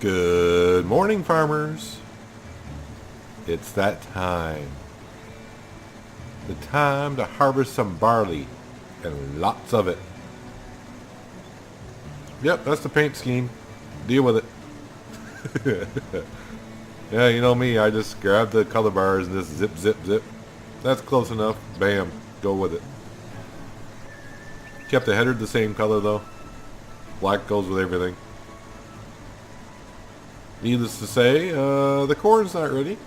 Good morning, farmers. It's that time. The time to harvest some barley, and lots of it. Yep, that's the paint scheme. Deal with it. Yeah, you know me, I just grab the color bars and just zip, zip, zip. That's close enough. Bam, go with it. Kept the header the same color though. Black goes with everything. Needless to say, the corn's not ready.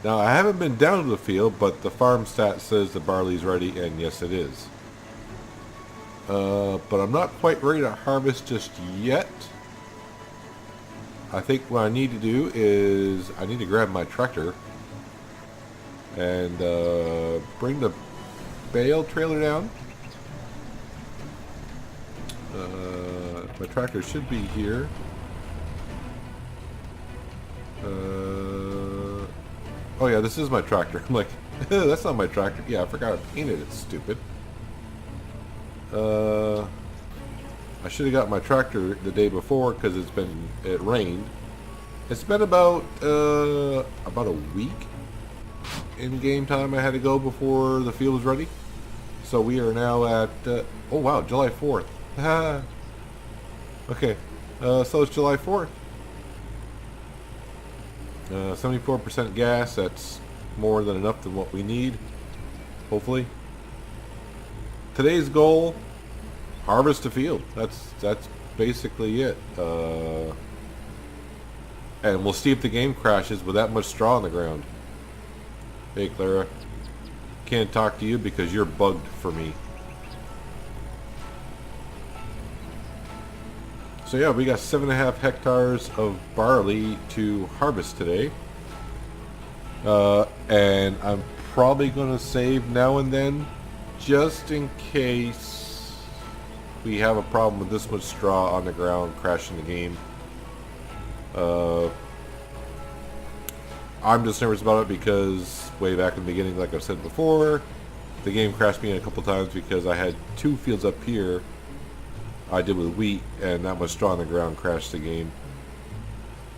Now, I haven't been down to the field, but the farm stat says the barley's ready, and yes, it is. But I'm not quite ready to harvest just yet. I think what I need to do is I need to grab my tractor and bring the bale trailer down. My tractor should be here. Oh yeah, this is my tractor. I'm like, that's not my tractor. Yeah, I forgot I painted it, stupid. I should have got my tractor the day before because it rained. It's been about a week in game time I had to go before the field was ready. So we are now at, oh wow, July 4th. Okay, so it's July 4th. 74% gas, that's more than enough than what we need, hopefully. Today's goal, harvest the field. That's basically it. And we'll see if the game crashes with that much straw on the ground. Hey Clara, can't talk to you because you're bugged for me. So yeah, we got 7.5 hectares of barley to harvest today. And I'm probably going to save now and then, just in case we have a problem with this much straw on the ground crashing the game. I'm just nervous about it because way back in the beginning, like I've said before, the game crashed me a couple times because I had two fields up here I did with wheat, and that much straw on the ground crashed the game.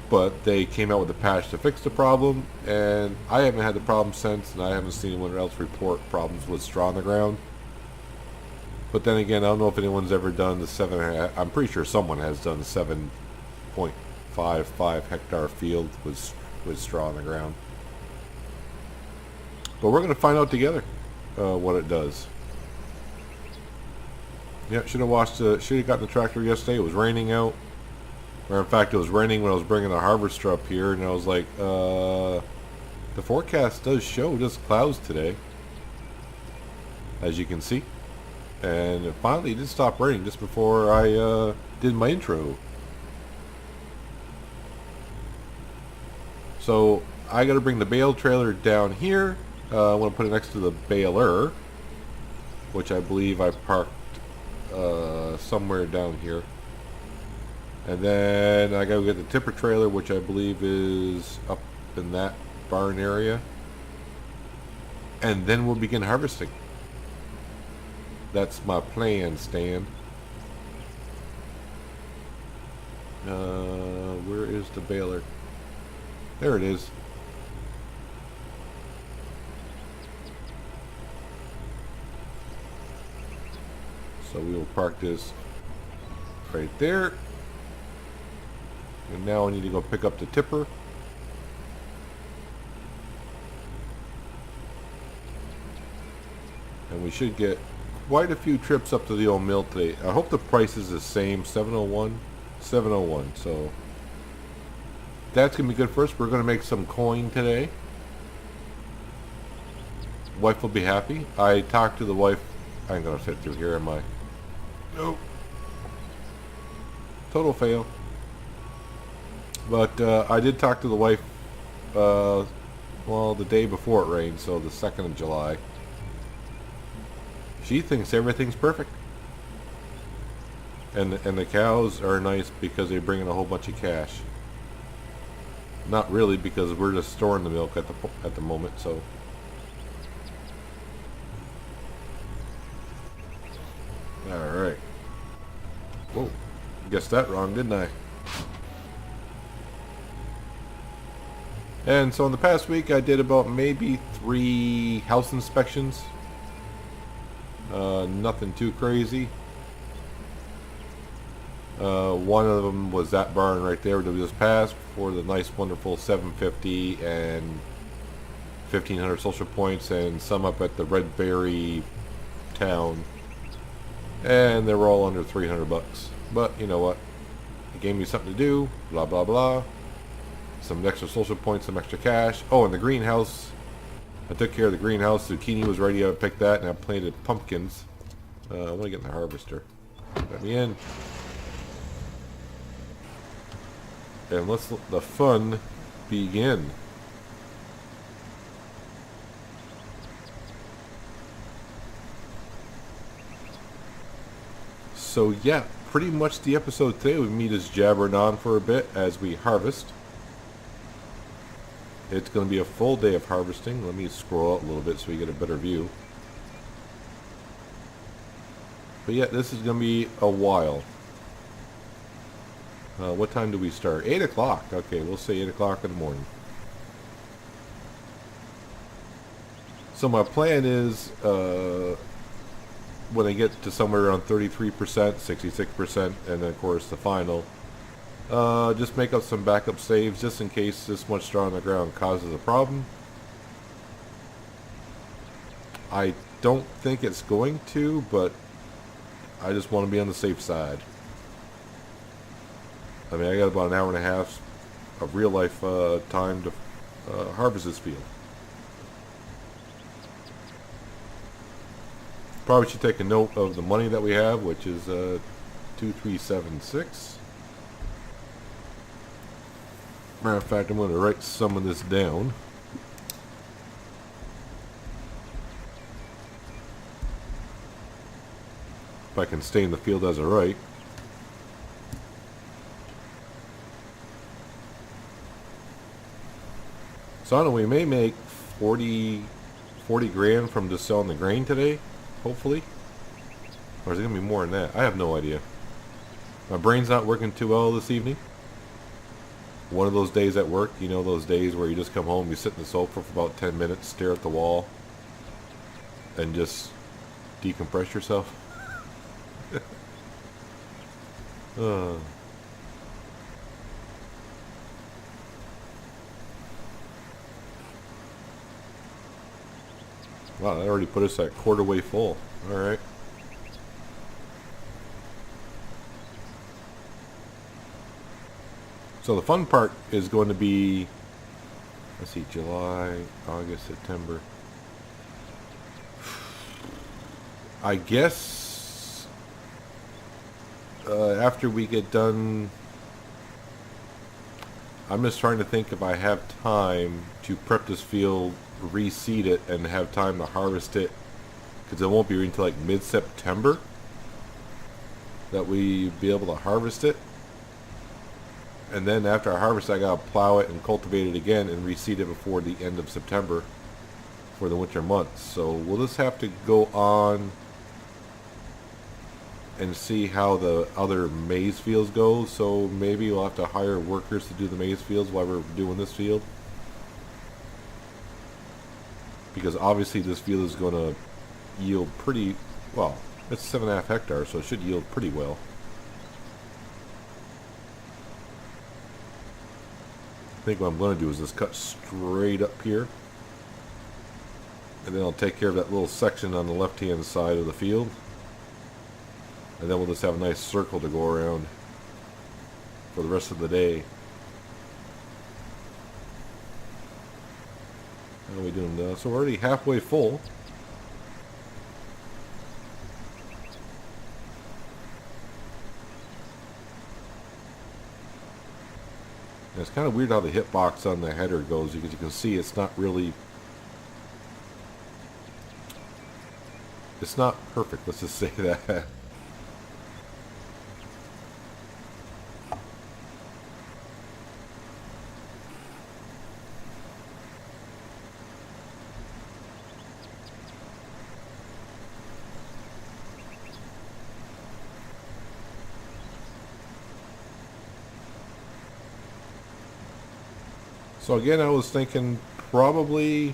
But they came out with a patch to fix the problem, and I haven't had the problem since, and I haven't seen anyone else report problems with straw on the ground. But then again, I don't know if anyone's ever done the 7.5. I'm pretty sure someone has done the 7.55 hectare field with straw on the ground. But we're going to find out together what it does. Yeah, should have gotten the tractor yesterday. It was raining out. Or in fact, it was raining when I was bringing the harvester up here, and I was like, the forecast does show just clouds today, as you can see. And it finally did stop raining just before I did my intro. So I got to bring the bale trailer down here. I want to put it next to the baler, which I believe I parked somewhere down here. And then I gotta get the tipper trailer, which I believe is up in that barn area. And then we'll begin harvesting. That's my plan, Stan. Where is the baler? There it is. So we will park this right there. And now I need to go pick up the tipper. And we should get quite a few trips up to the old mill today. I hope the price is the same, 701. 701, so that's gonna be good for us. We're gonna make some coin today. Wife will be happy. I talked to the wife. I ain't gonna fit through here, am I? Nope. Total fail. But I did talk to the wife, well, the day before it rained, so the 2nd of July. She thinks everything's perfect. And the cows are nice because they bring in a whole bunch of cash. Not really, because we're just storing the milk at the moment, so. Alright. Whoa. Guessed that wrong, didn't I? And so in the past week, I did about maybe 3 house inspections. Nothing too crazy. One of them was that barn right there that we just passed for the nice, wonderful 750 and 1,500 social points, and some up at the Red Berry town. And they were all under 300 bucks. But you know what? It gave me something to do. Blah, blah, blah. Some extra social points, some extra cash. Oh, and the greenhouse. I took care of the greenhouse. Zucchini was ready. I picked that, and I planted pumpkins. I want to get in the harvester. Let me in. And let's let the fun begin. So yeah, pretty much the episode today, we me just jabbering on for a bit as we harvest. It's going to be a full day of harvesting. Let me scroll out a little bit so we get a better view. But yeah, this is going to be a while. What time do we start? 8 o'clock. Okay, we'll say 8 o'clock in the morning. So my plan is, when I get to somewhere around 33%, 66%, and then of course the final, just make up some backup saves just in case this much straw on the ground causes a problem. I don't think it's going to, but I just want to be on the safe side. I mean, I got about an hour and a half of real life time to harvest this field. Probably should take a note of the money that we have, which is 2376. Matter of fact, I'm going to write some of this down. If I can stay in the field as I write. So I don't know, we may make 40 grand from just selling the grain today, hopefully. Or is it going to be more than that? I have no idea. My brain's not working too well this evening. One of those days at work, you know, those days where you just come home, you sit in the sofa for about 10 minutes, stare at the wall, and just decompress yourself. Wow, that already put us at quarter way full. Alright. So the fun part is going to be, let's see, July, August, September. I guess after we get done, I'm just trying to think if I have time to prep this field, reseed it, and have time to harvest it, because it won't be until like mid-September that we be able to harvest it. And then after I harvest, I gotta plow it and cultivate it again and reseed it before the end of September for the winter months. So we'll just have to go on and see how the other maize fields go. So maybe we'll have to hire workers to do the maize fields while we're doing this field. Because obviously this field is going to yield pretty well. It's 7.5 hectares, so it should yield pretty well. I think what I'm going to do is just cut straight up here, and then I'll take care of that little section on the left hand side of the field, and then we'll just have a nice circle to go around for the rest of the day. How are we doing now? So we're already halfway full. And it's kind of weird how the hitbox on the header goes, because you can see it's not really, it's not perfect, let's just say that. So again, I was thinking probably,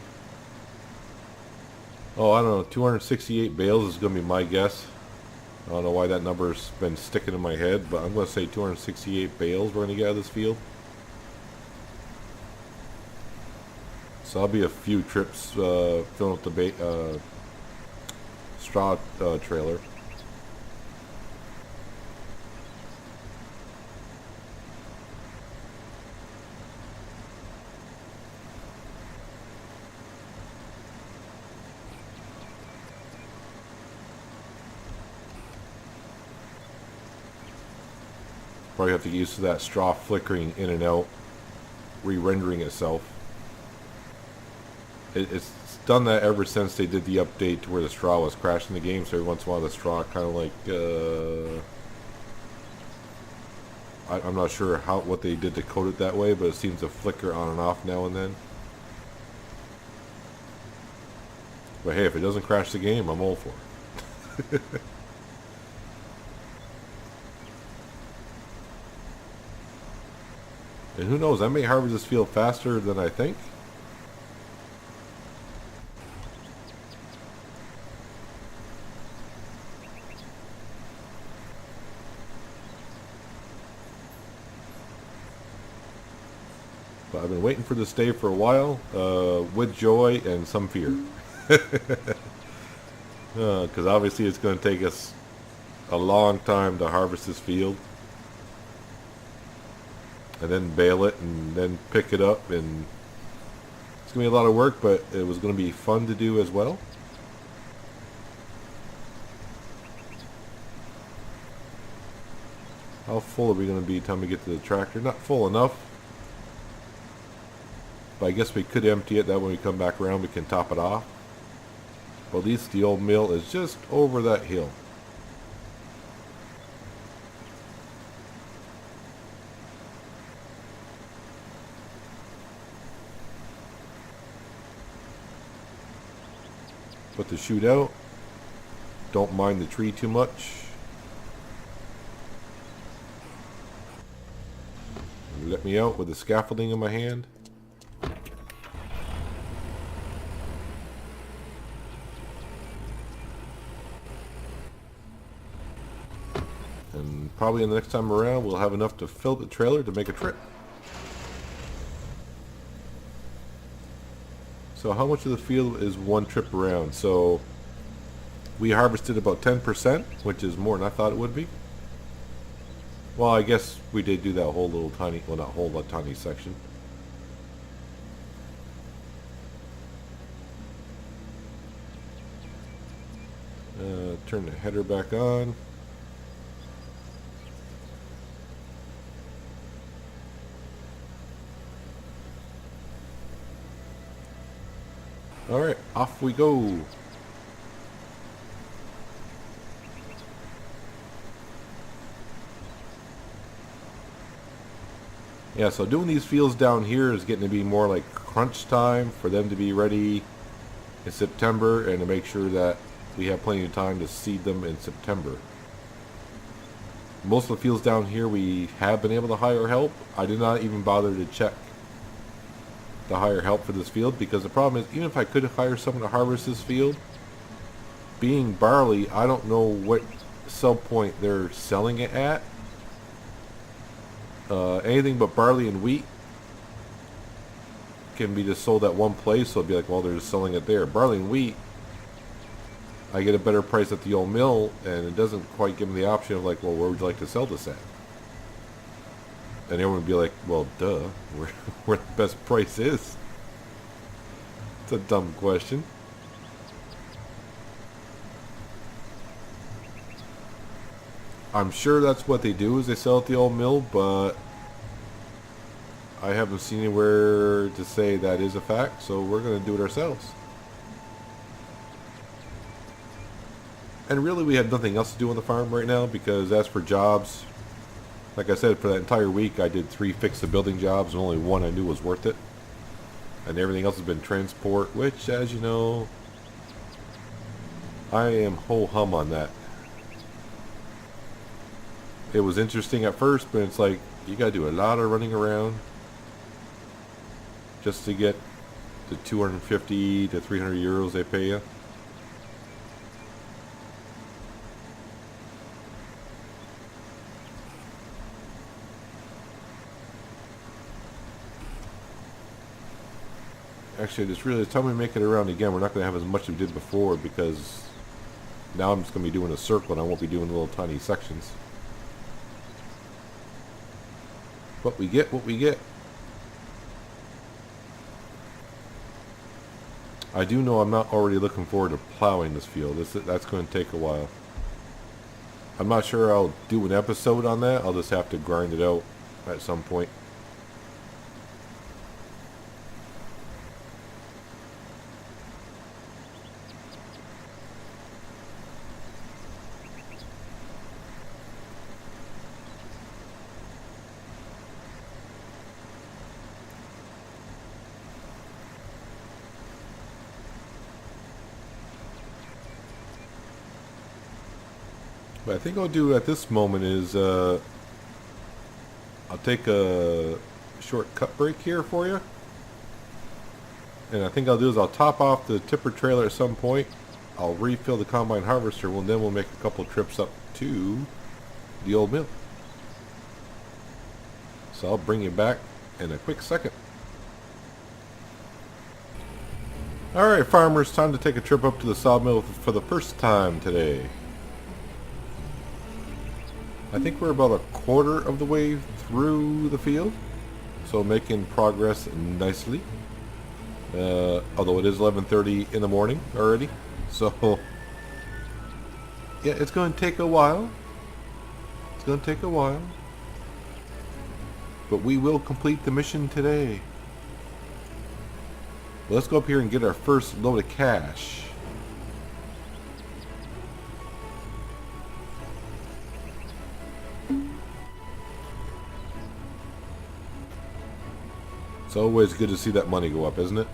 oh, I don't know, 268 bales is going to be my guess. I don't know why that number's been sticking in my head, but I'm going to say 268 bales we're going to get out of this field. So I'll be a few trips filling up the straw trailer. Probably have to get used to that straw flickering in and out, re-rendering itself. It's done that ever since they did the update to where the straw was crashing the game, so every once in a while the straw kind of like, I'm not sure what they did to code it that way, but it seems to flicker on and off now and then. But hey, if it doesn't crash the game, I'm all for it. And who knows, I may harvest this field faster than I think. But I've been waiting for this day for a while, with joy and some fear. Because obviously it's going to take us a long time to harvest this field. And then bale it and then pick it up, and it's going to be a lot of work, but it was going to be fun to do as well. How full are we going to be time we get to the tractor? Not full enough, but I guess we could empty it, that when we come back around we can top it off. But at least the old mill is just over that hill. Put the chute out. Don't mind the tree too much. Let me out with the scaffolding in my hand. And probably the next time around we'll have enough to fill the trailer to make a trip. So how much of the field is one trip around? So we harvested about 10%, which is more than I thought it would be. Well, I guess we did do that whole little tiny, well, not whole, but tiny section. Turn the header back on. All right, off we go. Yeah, so doing these fields down here is getting to be more like crunch time for them to be ready in September, and to make sure that we have plenty of time to seed them in September. Most of the fields down here we have been able to hire help. I did not even bother to check to hire help for this field, because the problem is, even if I could hire someone to harvest this field, being barley, I don't know what sell point they're selling it at. Anything but barley and wheat can be just sold at one place, so it'd be like, well, they're just selling it there. Barley and wheat, I get a better price at the old mill, and it doesn't quite give them the option of like, well, where would you like to sell this at? And everyone would be like, well, duh, where the best price is. It's a dumb question. I'm sure that's what they do, is they sell at the old mill, but I haven't seen anywhere to say that is a fact, so we're going to do it ourselves. And really we have nothing else to do on the farm right now, because as for jobs, like I said, for that entire week I did 3 fix-the-building jobs, and only one I knew was worth it. And everything else has been transport, which, as you know, I am ho-hum on that. It was interesting at first, but it's like, you gotta do a lot of running around. just to get the 250 to 300 euros they pay you. Actually, I just realized, time we make it around again, we're not going to have as much as we did before, because now I'm just going to be doing a circle and I won't be doing little tiny sections. But we get what we get. I do know I'm not already looking forward to plowing this field. That's going to take a while. I'm not sure I'll do an episode on that. I'll just have to grind it out at some point. What I think I'll do at this moment is I'll take a short cut break here for you. And I think I'll do is I'll top off the tipper trailer at some point. I'll refill the combine harvester, and then we'll make a couple trips up to the old mill. So I'll bring you back in a quick second. Alright farmers, time to take a trip up to the sawmill for the first time today. I think we're about a quarter of the way through the field, so making progress nicely. Although it is 11:30 in the morning already, so yeah, it's going to take a while. It's going to take a while, but we will complete the mission today. Well, let's go up here and get our first load of cash. It's always good to see that money go up, isn't it?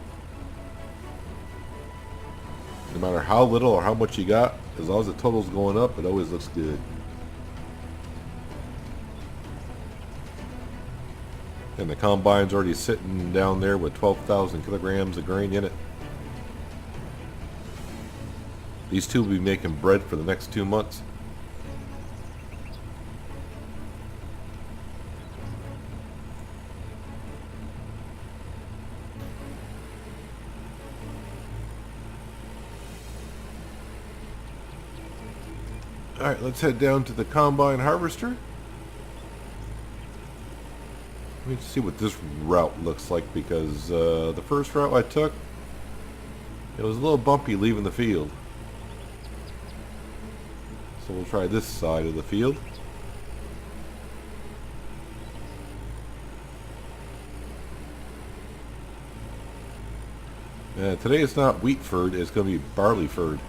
No matter how little or how much you got, as long as the total's going up, it always looks good. And the combine's already sitting down there with 12,000 kilograms of grain in it. These two will be making bread for the next 2 months. Alright, let's head down to the combine harvester. Let me see what this route looks like, because the first route I took, it was a little bumpy leaving the field. So we'll try this side of the field. Today it's not wheat-furred, it's going to be barley-furred.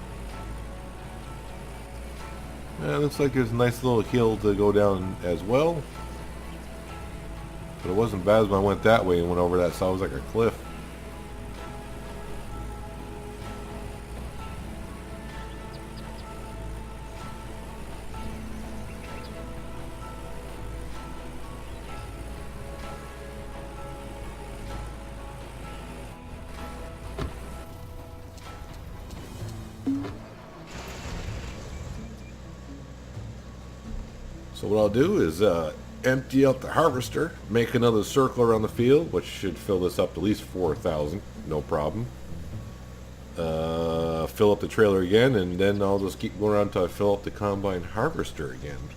Looks like there's a nice little hill to go down as well. But it wasn't bad when I went that way and went over that, so it was like a cliff. So what I'll do is empty out the harvester, make another circle around the field, which should fill this up to at least 4,000, no problem. Fill up the trailer again, and then I'll just keep going around until I fill up the combine harvester again.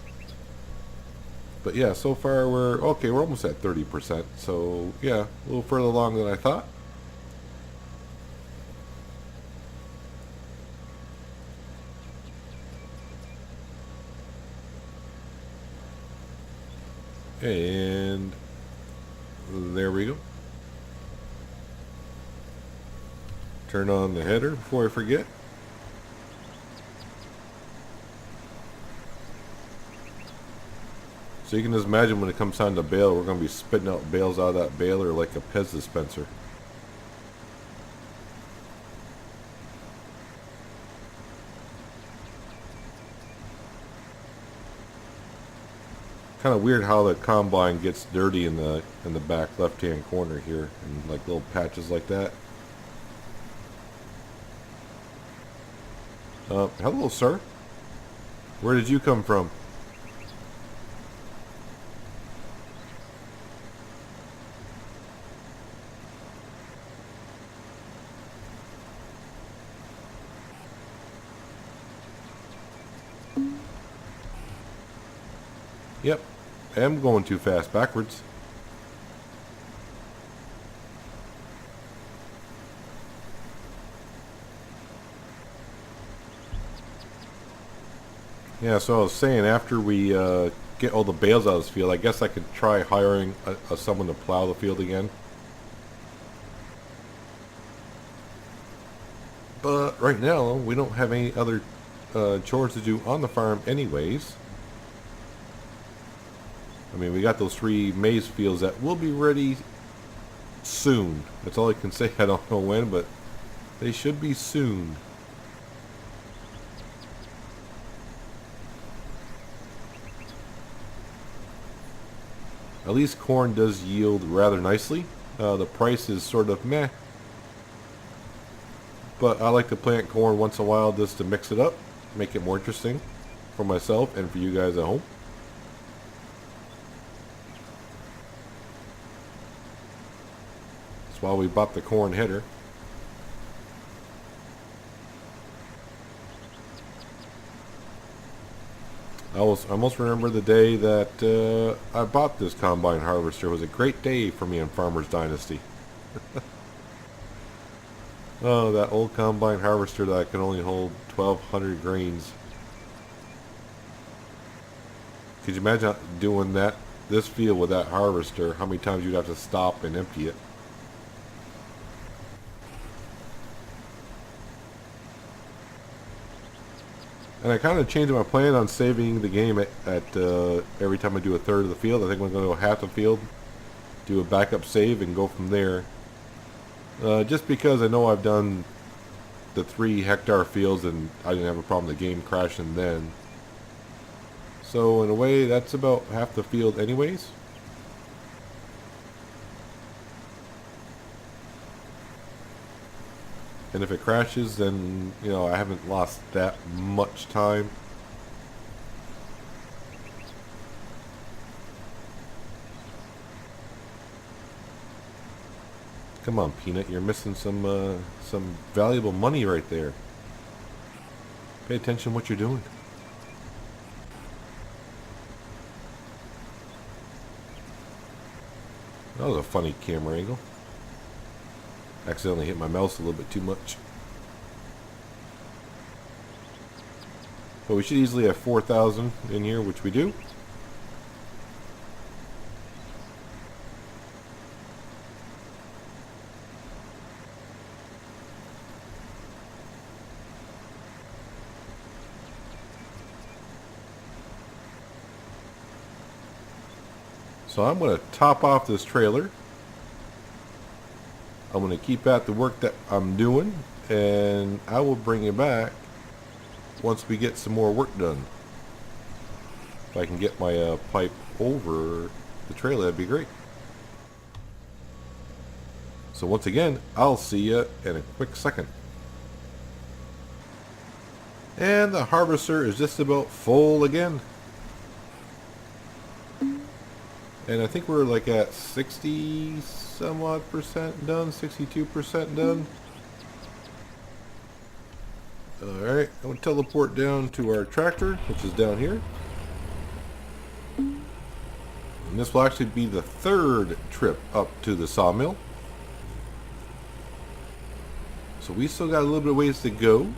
But yeah, so far we're okay. We're almost at 30%, so yeah, a little further along than I thought. And there we go. Turn on the header before I forget. So you can just imagine when it comes time to bale, we're going to be spitting out bales out of that baler like a Pez dispenser. Kind of weird how the combine gets dirty in the back left-hand corner here, and like little patches like that. Hello, sir. Where did you come from? Yep, I am going too fast backwards. Yeah, so I was saying, after we get all the bales out of this field, I guess I could try hiring someone to plow the field again. But right now, we don't have any other chores to do on the farm anyways. I mean, we got those 3 maize fields that will be ready soon. That's all I can say. I don't know when, but they should be soon. At least corn does yield rather nicely. The price is sort of meh. But I like to plant corn once in a while just to mix it up, make it more interesting for myself and for you guys at home. That's why we bought the corn header. I almost remember the day that I bought this combine harvester. It was a great day for me in Farmer's Dynasty. Oh, that old combine harvester that can only hold 1,200 grains. Could you imagine doing this field with that harvester? How many times you'd have to stop and empty it? And I kind of changed my plan on saving the game at every time I do a third of the field. I think I'm going to go half the field, do a backup save, and go from there. Just because I know I've done the 3 hectare fields and I didn't have a problem with the game crashing then. So in a way, that's about half the field anyways. And if it crashes, then, you know, I haven't lost that much time. Come on, Peanut, you're missing some valuable money right there. Pay attention to what you're doing. That was a funny camera angle. Accidentally hit my mouse a little bit too much. But we should easily have 4,000 in here, which we do. So I'm going to top off this trailer. I'm going to keep at the work that I'm doing, and I will bring you back once we get some more work done. If I can get my pipe over the trailer, that'd be great. So once again, I'll see you in a quick second. And the harvester is just about full again. And I think we're like at 60 some odd percent done, 62% done. Alright, I'm going to teleport down to our tractor, which is down here. And this will actually be the 3rd trip up to the sawmill. So we still got a little bit of ways to go.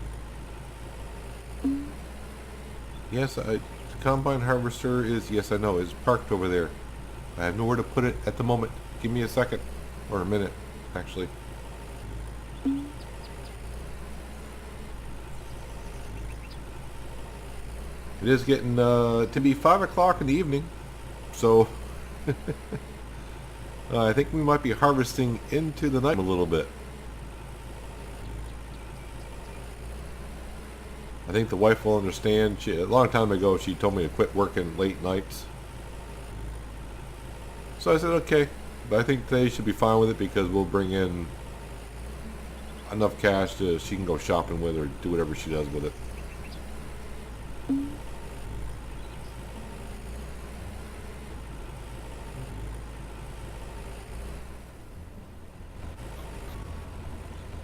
Yes, the combine harvester is, yes I know, is parked over there. I have nowhere to put it at the moment. Give me a second, or a minute, actually. It is getting to be 5 o'clock in the evening, so I think we might be harvesting into the night a little bit. I think the wife will understand. A long time ago, she told me to quit working late nights. So I said, okay. But I think they should be fine with it because we'll bring in enough cash to she can go shopping with or do whatever she does with it.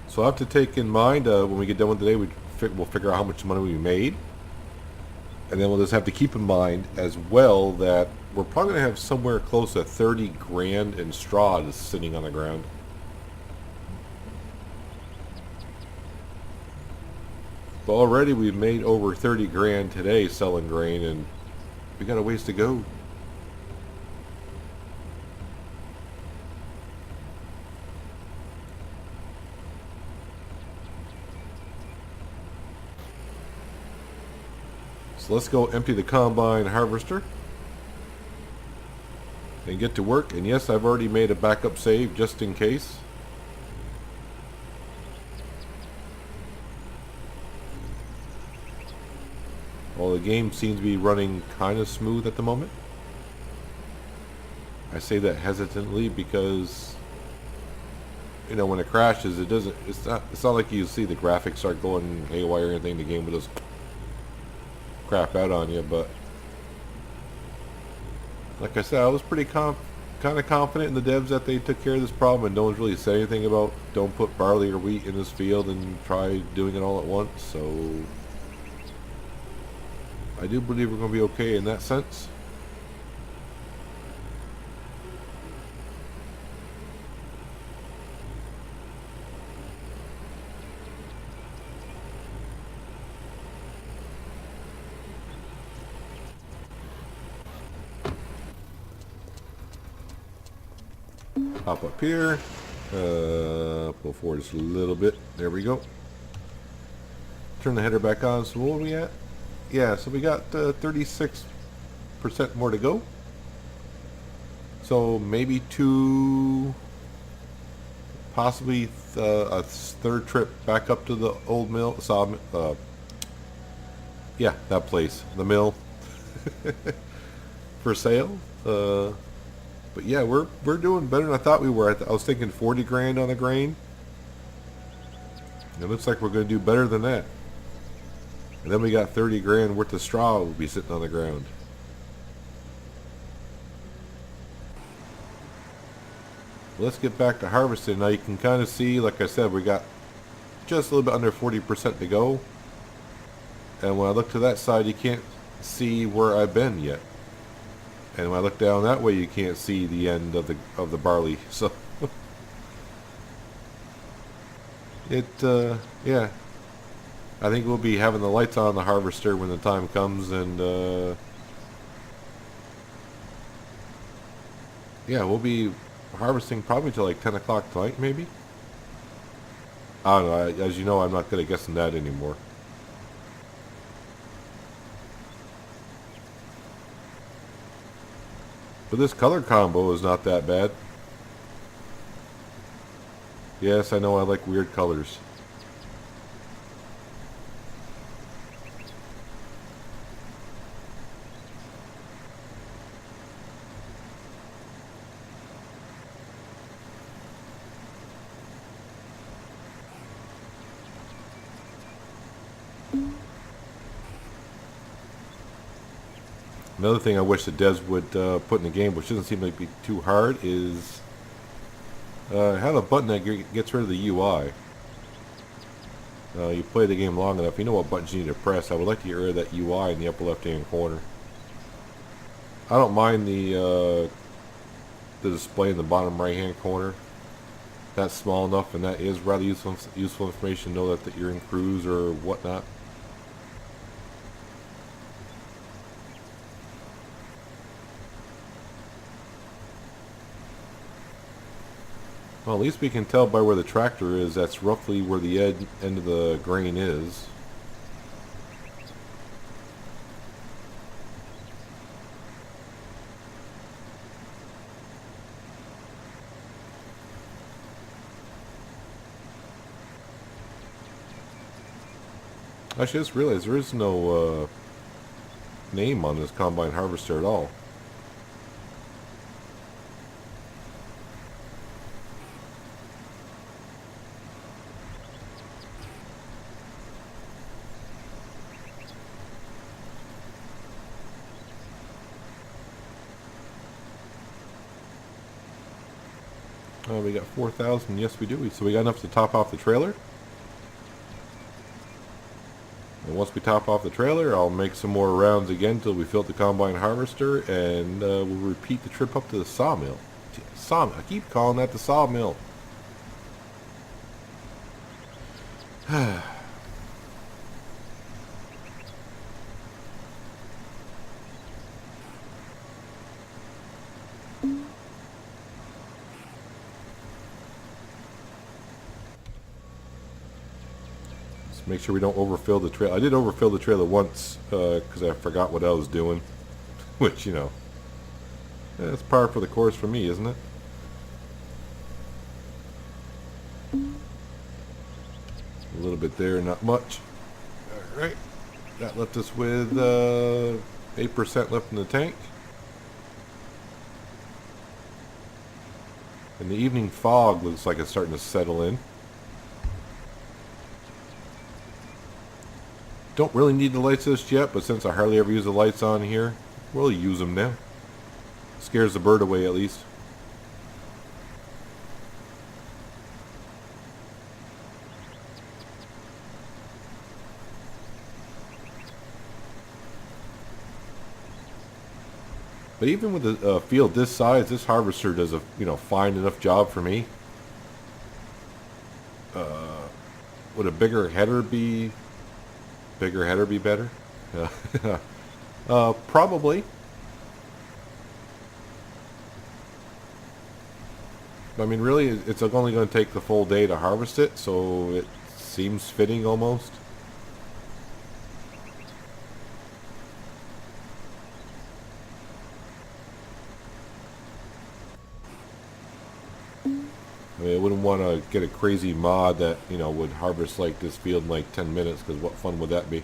So I have to take in mind when we get done with the day, we'll figure out how much money we made. And then we'll just have to keep in mind as well that we're probably going to have somewhere close to 30 grand in straw just sitting on the ground. But already we've made over 30 grand today selling grain, and we got a ways to go. So let's go empty the combine harvester and get to work. And yes, I've already made a backup save just in case. Well, the game seems to be running kind of smooth at the moment. I say that hesitantly because, you know, when it crashes, it's not like you see the graphics start going haywire or anything. The game will just crap out on you. But like I said, I was pretty kind of confident in the devs that they took care of this problem, and no one's really said anything about don't put barley or wheat in this field and try doing it all at once. So I do believe we're going to be okay in that sense. Hop up here, pull forward just a little bit. There we go. Turn the header back on. So what are we at? Yeah, so we got 36% more to go. So maybe possibly a third trip back up to the old mill. Yeah, that place, the mill, for sale. But yeah, we're doing better than I thought we were. I was thinking 40 grand on the grain. It looks like we're going to do better than that. And then we got 30 grand worth of straw will be sitting on the ground. Let's get back to harvesting. Now you can kind of see, like I said, we got just a little bit under 40% to go. And when I look to that side, you can't see where I've been yet. And when I look down that way, you can't see the end of the barley. So yeah, I think we'll be having the lights on the harvester when the time comes, and yeah, we'll be harvesting probably till like 10 o'clock tonight, maybe. I don't know. As you know, I'm not good at guessing that anymore. But this color combo is not that bad. Yes, I know I like weird colors. Another thing I wish the devs would put in the game, which doesn't seem to be too hard, is have a button that gets rid of the UI. You play the game long enough, you know what buttons you need to press. I would like to get rid of that UI in the upper left-hand corner. I don't mind the display in the bottom right-hand corner. That's small enough, and that is rather useful information to know that you're in cruise or whatnot. Well, at least we can tell by where the tractor is. That's roughly where the end of the grain is. Actually, I just realized there is no name on this combine harvester at all. We got 4,000. Yes, we do. So we got enough to top off the trailer. And once we top off the trailer, I'll make some more rounds again until we fill the combine harvester, and we'll repeat the trip up to the sawmill. I keep calling that the sawmill. Make sure we don't overfill the trailer. I did overfill the trailer once because I forgot what I was doing, which, you know, that's par for the course for me, isn't it? A little bit there, not much. All right, that left us with 8% left in the tank. And the evening fog looks like it's starting to settle in. Don't really need the lights just yet, but since I hardly ever use the lights on here, we'll use them now. Scares the bird away at least. But even with a field this size, this harvester does a fine enough job for me. Would a bigger header be better? Probably. I mean, really, it's only going to take the full day to harvest it, so it seems fitting almost. I mean, I wouldn't want to get a crazy mod that, would harvest like this field in like 10 minutes, because what fun would that be?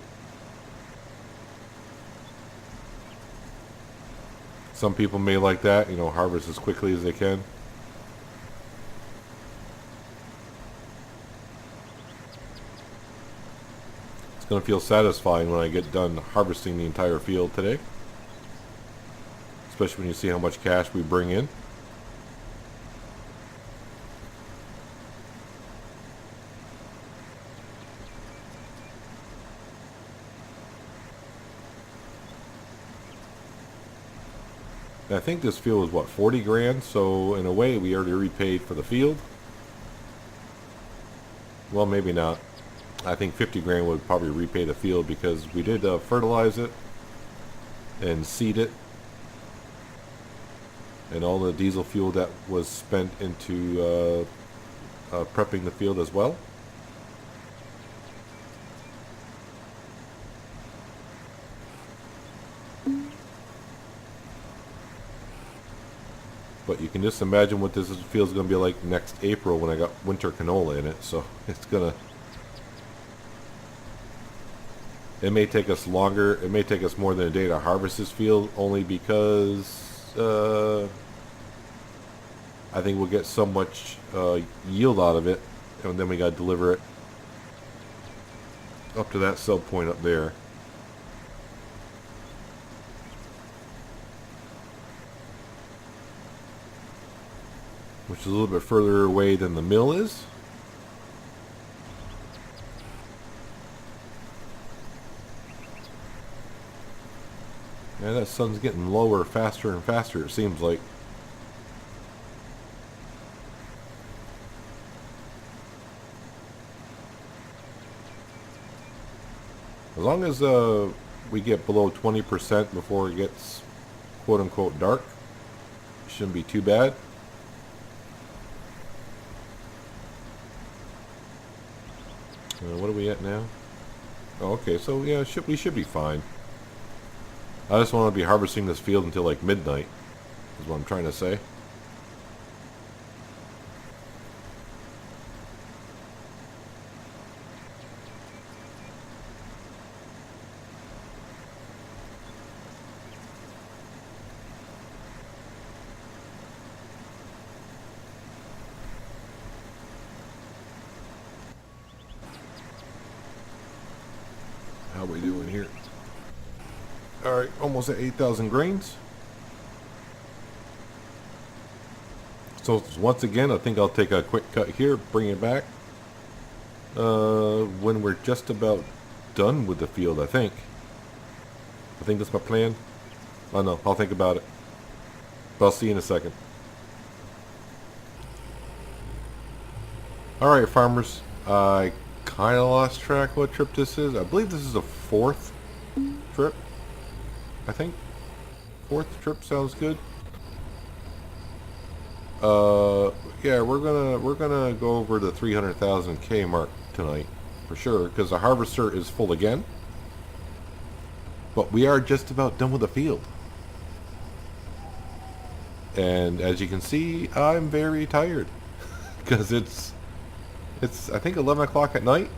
Some people may like that, harvest as quickly as they can. It's going to feel satisfying when I get done harvesting the entire field today. Especially when you see how much cash we bring in. I think this field was, what, 40 grand? So, in a way, we already repaid for the field. Well, maybe not. I think 50 grand would probably repay the field because we did fertilize it and seed it. And all the diesel fuel that was spent into prepping the field as well. But you can just imagine what this field's going to be like next April when I got winter canola in it. So it's going to... It may take us longer. It may take us more than a day to harvest this field, only because I think we'll get so much yield out of it, and then we got to deliver it up to that sub point up there. Which is a little bit further away than the mill is. Yeah, that sun's getting lower faster and faster, it seems like. As long as we get below 20% before it gets quote-unquote dark, it shouldn't be too bad. What are we at now? Oh, okay, so yeah, we should be fine. I just want to be harvesting this field until like midnight, is what I'm trying to say. How we doing here? Alright, almost at 8,000 grains. So once again, I think I'll take a quick cut here, bring it back when we're just about done with the field. I think that's my plan. I don't know. I'll think about it. But I'll see you in a second. Alright, farmers. I kind of lost track what trip this is. I believe this is the 4th trip. I think. 4th trip sounds good. Yeah, we're gonna go over the 300,000 K mark tonight for sure, because the harvester is full again. But we are just about done with the field. And as you can see, I'm very tired because it's I think 11 o'clock at night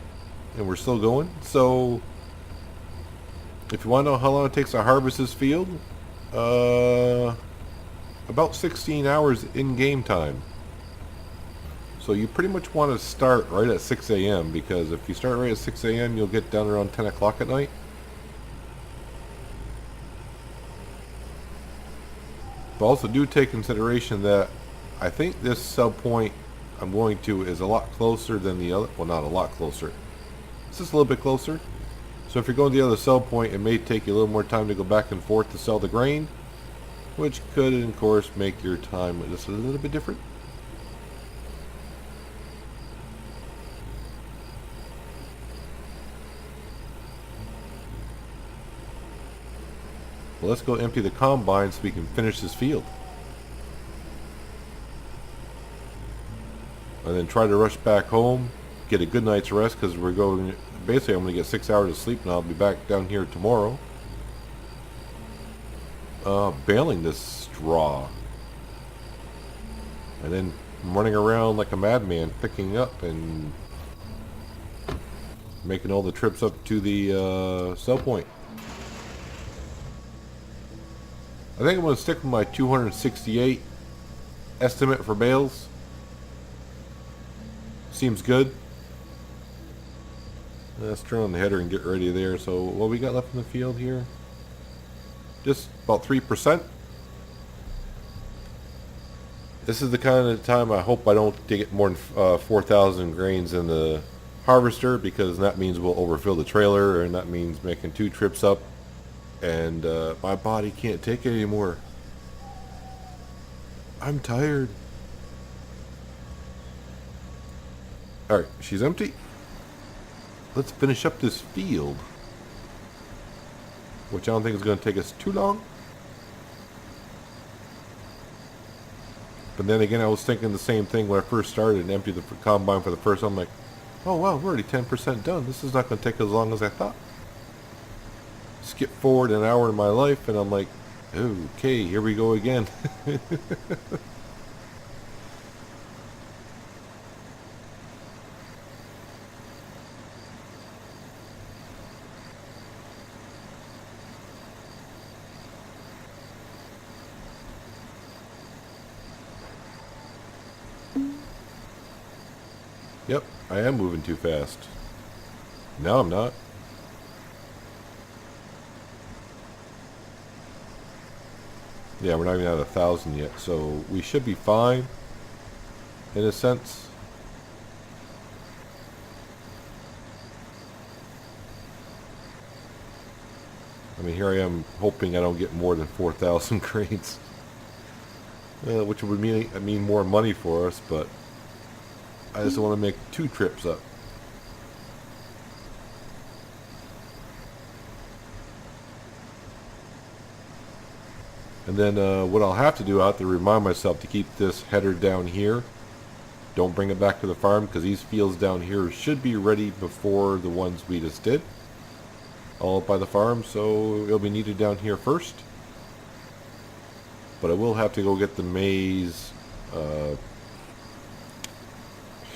and we're still going. So if you want to know how long it takes to harvest this field, about 16 hours in game time. So you pretty much want to start right at 6 a.m. because if you start right at 6 a.m. you'll get done around 10 o'clock at night. But also do take consideration that I think this sub point I'm going to is a lot closer than the other. Well, not a lot closer. It's just a little bit closer. So if you're going to the other sell point, it may take you a little more time to go back and forth to sell the grain, which could, of course, make your time just a little bit different. Well, let's go empty the combine so we can finish this field. And then try to rush back home, get a good night's rest, because we're going, basically I'm going to get 6 hours of sleep and I'll be back down here tomorrow. Baling this straw. And then running around like a madman, picking up and making all the trips up to the sell point. I think I'm going to stick with my 268 estimate for bales. Seems good. Let's turn on the header and get ready there. So what we got left in the field here? Just about 3%. This is the kind of time I hope I don't get more than 4,000 grains in the harvester, because that means we'll overfill the trailer, and that means making 2 trips up, and my body can't take it anymore. I'm tired. Alright, she's empty. Let's finish up this field, which I don't think is going to take us too long. But then again, I was thinking the same thing when I first started and emptied the combine for the first time. I'm like, oh wow, we're already 10% done. This is not going to take as long as I thought. Skip forward an hour in my life and I'm like, okay, here we go again. Yep, I am moving too fast. No, I'm not. Yeah, we're not even at 1,000 yet, so we should be fine, in a sense. I mean, here I am hoping I don't get more than 4,000 crates, which would mean more money for us, but I just want to make 2 trips up. And then what I'll have to do, I'll have to remind myself to keep this header down here. Don't bring it back to the farm, because these fields down here should be ready before the ones we just did. All up by the farm, so it'll be needed down here first. But I will have to go get the maize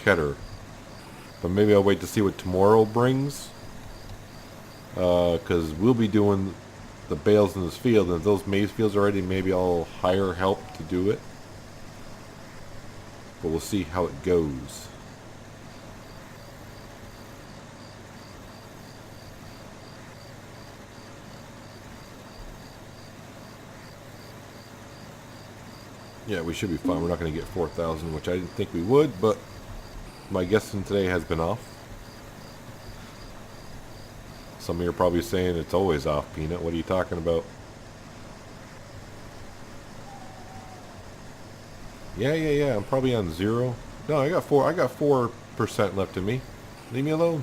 header. But maybe I'll wait to see what tomorrow brings. Because we'll be doing the bales in this field, and if those maize fields are ready, maybe I'll hire help to do it. But we'll see how it goes. Yeah, we should be fine. We're not going to get 4,000, which I didn't think we would, but my guessing today has been off. Some of you are probably saying it's always off, Peanut. What are you talking about? Yeah. I'm probably on 0. No, I got 4% left in me. Leave me alone.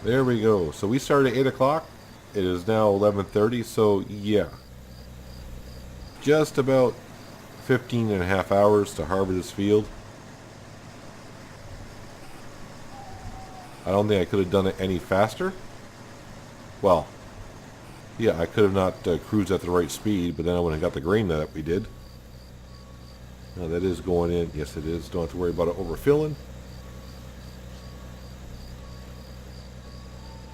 There we go. So we started at 8 o'clock. It is now 11:30. So yeah, just about 15 and a half hours to harvest this field. I don't think I could have done it any faster. Well, yeah, I could have not cruised at the right speed, but then I wouldn't have got the grain that we did. Now that is going in. Yes, it is. Don't have to worry about it overfilling.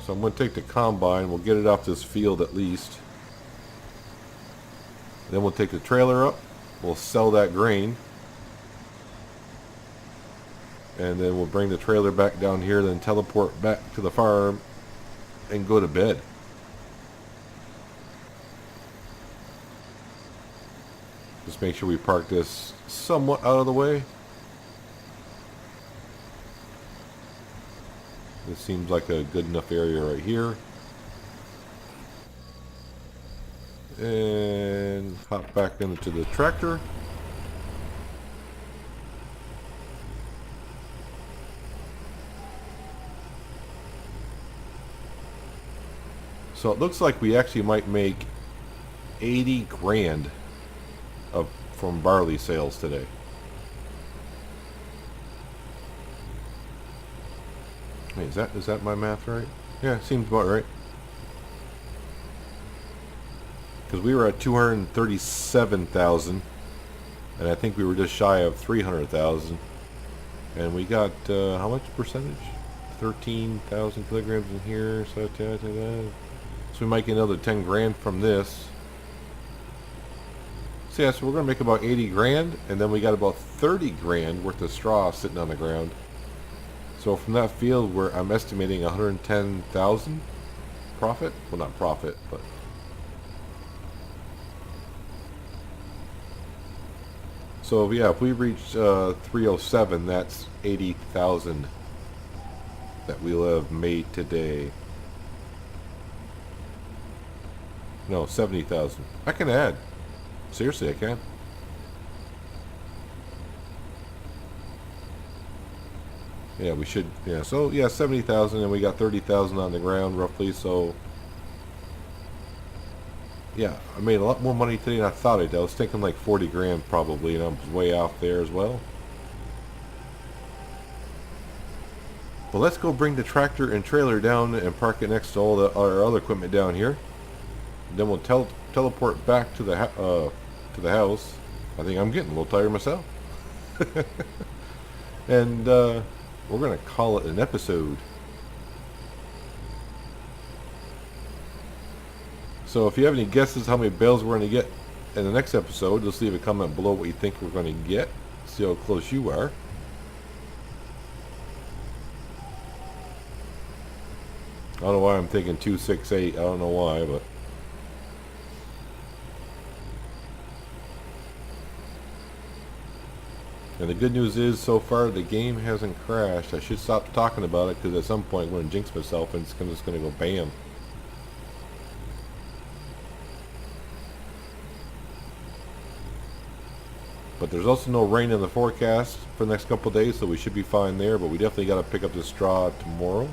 So I'm going to take the combine. We'll get it off this field at least. Then we'll take the trailer up. We'll sell that grain. And then we'll bring the trailer back down here, then teleport back to the farm and go to bed. Just make sure we park this somewhat out of the way. This seems like a good enough area right here. And hop back into the tractor. So it looks like we actually might make 80 grand from barley sales today. Wait, is that my math right? Yeah, seems about right. Because we were at 237,000, and I think we were just shy of 300,000, and we got how much percentage? 13,000 kilograms in here. So we might get another 10 grand from this. So yeah, so we're gonna make about 80 grand, and then we got about 30 grand worth of straw sitting on the ground. So from that field, where I'm estimating 110,000 profit. Well, not profit, but so yeah, if we reach 307, that's 80,000 that we'll have made today. No, 70,000. I can add. Seriously, I can. Yeah, we should. Yeah, so yeah, 70,000, and we got 30,000 on the ground roughly. So yeah, I made a lot more money today than I thought I did. I was thinking like 40 grand probably, and I was way off there as well. But let's go bring the tractor and trailer down and park it next to all our other equipment down here. Then we'll teleport back to the house. I think I'm getting a little tired myself. And we're going to call it an episode. So if you have any guesses how many bales we're going to get in the next episode, just leave a comment below what you think we're going to get. See how close you are. I don't know why I'm thinking 268. I don't know why, but and the good news is, so far, the game hasn't crashed. I should stop talking about it, because at some point I'm going to jinx myself and it's just going to go bam. But there's also no rain in the forecast for the next couple of days, so we should be fine there. But we definitely got to pick up the straw tomorrow.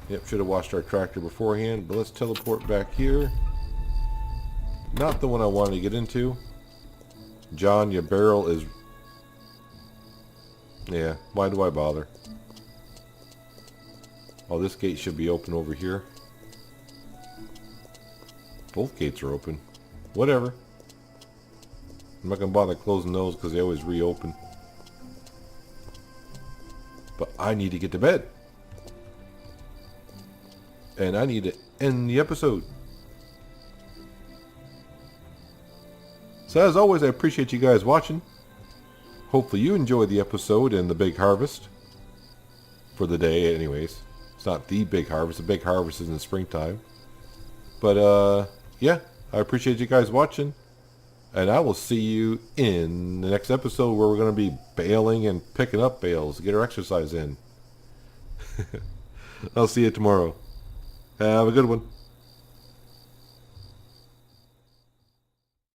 Yep, should have washed our tractor beforehand, but let's teleport back here. Not the one I wanted to get into. John, your barrel is... Yeah, why do I bother? Oh, this gate should be open over here. Both gates are open. Whatever. I'm not going to bother closing those because they always reopen. But I need to get to bed. And I need to end the episode. So as always, I appreciate you guys watching. hopefully you enjoyed the episode and the big harvest for the day anyways. It's not the big harvest. The big harvest is in the springtime. But yeah, I appreciate you guys watching. And I will see you in the next episode where we're going to be baling and picking up bales to get our exercise in. I'll see you tomorrow. Have a good one.